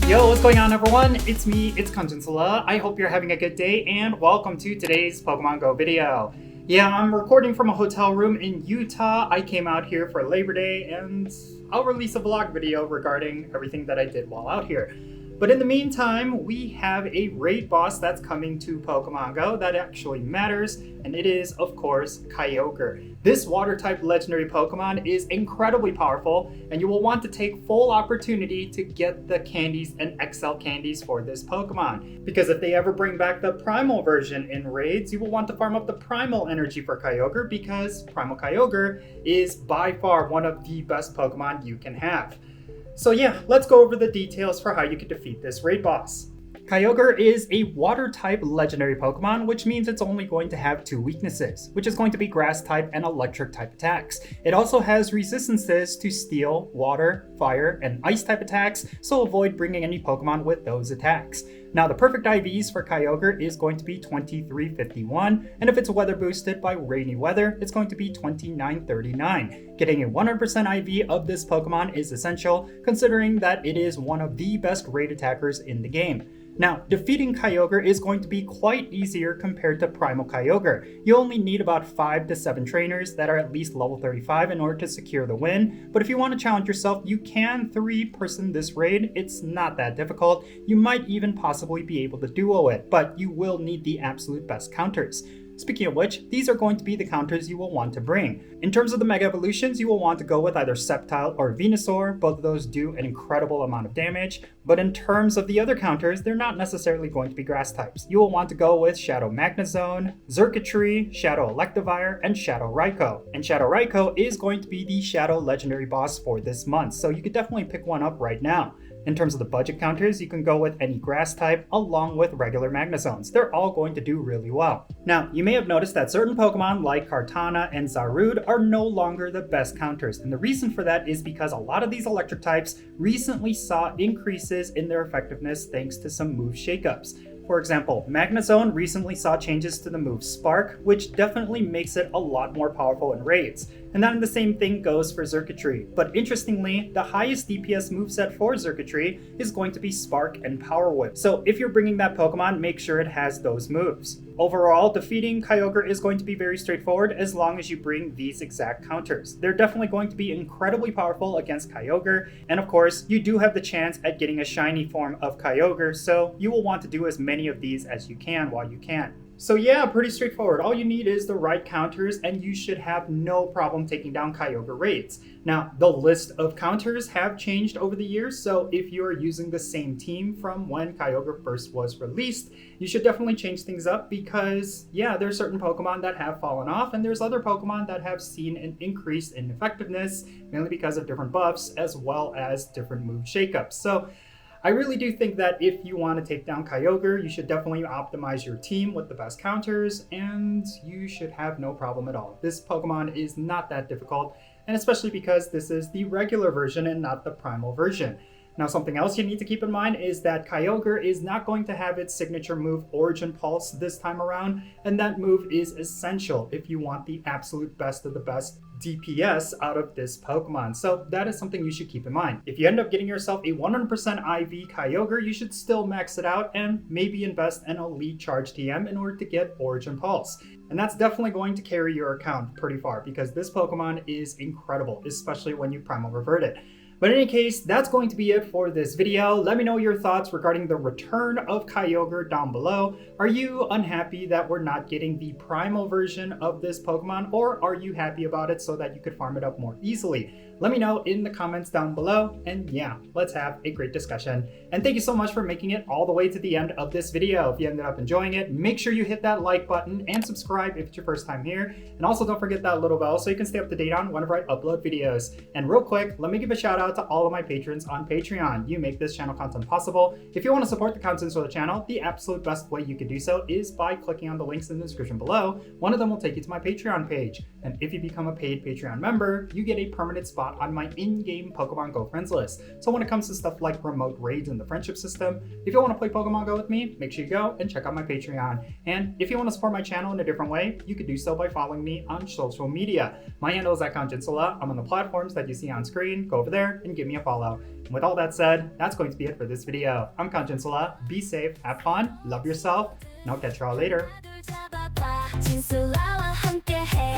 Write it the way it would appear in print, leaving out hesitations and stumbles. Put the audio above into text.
Yo, what's going on everyone? It's me, it's Jinsula. I hope you're having a good day and welcome to today's Pokemon Go video. Yeah, I'm recording from a hotel room in Utah. I came out here for Labor Day and I'll release a vlog video regarding everything that I did while out here. But in the meantime, we have a raid boss that's coming to Pokemon Go that actually matters, and it is, of course, Kyogre. This water-type legendary Pokemon is incredibly powerful, and you will want to take full opportunity to get the candies and XL candies for this Pokemon. Because if they ever bring back the Primal version in raids, you will want to farm up the Primal energy for Kyogre, because Primal Kyogre is by far one of the best Pokemon you can have. So yeah, let's go over the details for how you can defeat this raid boss. Kyogre is a water-type legendary Pokemon, which means it's only going to have two weaknesses, which is going to be grass-type and electric-type attacks. It also has resistances to steel, water, fire, and ice-type attacks, so avoid bringing any Pokemon with those attacks. Now, the perfect IVs for Kyogre is going to be 2351, and if it's weather boosted by rainy weather, it's going to be 2939. Getting a 100% IV of this Pokemon is essential, considering that it is one of the best raid attackers in the game. Now, defeating Kyogre is going to be quite easier compared to Primal Kyogre. You only need about 5 to 7 trainers that are at least level 35 in order to secure the win, but if you want to challenge yourself, you can 3-person this raid. It's not that difficult. You might even possibly be able to duo it, but you will need the absolute best counters. Speaking of which, these are going to be the counters you will want to bring. In terms of the Mega Evolutions, you will want to go with either Sceptile or Venusaur. Both of those do an incredible amount of damage, but in terms of the other counters, they're not necessarily going to be grass types. You will want to go with Shadow Magnezone, Xurkitree, Shadow Electivire, and Shadow Raikou. And Shadow Raikou is going to be the Shadow Legendary boss for this month, so you could definitely pick one up right now. In terms of the budget counters, you can go with any grass type along with regular Magnezones. They're all going to do really well. Now, you may have noticed that certain Pokemon like Kartana and Zarude are no longer the best counters, and the reason for that is because a lot of these electric types recently saw increases in their effectiveness thanks to some move shakeups. For example, Magnezone recently saw changes to the move Spark, which definitely makes it a lot more powerful in raids. And then the same thing goes for Xurkitree. But interestingly, the highest DPS moveset for Xurkitree is going to be Spark and Power Whip. So if you're bringing that Pokemon, make sure it has those moves. Overall, defeating Kyogre is going to be very straightforward as long as you bring these exact counters. They're definitely going to be incredibly powerful against Kyogre, and of course, you do have the chance at getting a shiny form of Kyogre, so you will want to do as many of these as you can while you can. So yeah, pretty straightforward. All you need is the right counters and you should have no problem taking down Kyogre raids. Now, the list of counters have changed over the years, so if you're using the same team from when Kyogre first was released, you should definitely change things up because, yeah, there's certain Pokemon that have fallen off and there's other Pokemon that have seen an increase in effectiveness, mainly because of different buffs as well as different move shakeups. So I really do think that if you want to take down Kyogre, you should definitely optimize your team with the best counters, and you should have no problem at all. This Pokemon is not that difficult, and especially because this is the regular version and not the Primal version. Now, something else you need to keep in mind is that Kyogre is not going to have its signature move Origin Pulse this time around, and that move is essential if you want the absolute best of the best DPS out of this Pokemon. So that is something you should keep in mind. If you end up getting yourself a 100% IV Kyogre, you should still max it out and maybe invest in Elite Charge TM in order to get Origin Pulse. And that's definitely going to carry your account pretty far because this Pokemon is incredible, especially when you Primal Revert it. But in any case, that's going to be it for this video. Let me know your thoughts regarding the return of Kyogre down below. Are you unhappy that we're not getting the Primal version of this Pokemon, or are you happy about it so that you could farm it up more easily? Let me know in the comments down below, and yeah, let's have a great discussion. And thank you so much for making it all the way to the end of this video. If you ended up enjoying it, make sure you hit that like button and subscribe if it's your first time here. And also don't forget that little bell so you can stay up to date on whenever I upload videos. And real quick, let me give a shout out to all of my patrons on Patreon. You make this channel content possible. If you want to support the content of the channel, the absolute best way you can do so is by clicking on the links in the description below. One of them will take you to my Patreon page. And if you become a paid Patreon member, you get a permanent spot on my in-game Pokemon Go friends list. So when it comes to stuff like remote raids and the friendship system, if you want to play Pokemon Go with me, make sure you go and check out my Patreon. And if you want to support my channel in a different way, you could do so by following me on social media. My handle is @Jinsula. I'm on the platforms that you see on screen. Go over there, Twitter and give me a follow. And with all that said, that's going to be it for this video. I'm Jinsula. Be safe, have fun, love yourself, and I'll catch you all later. 진솔아와 함께해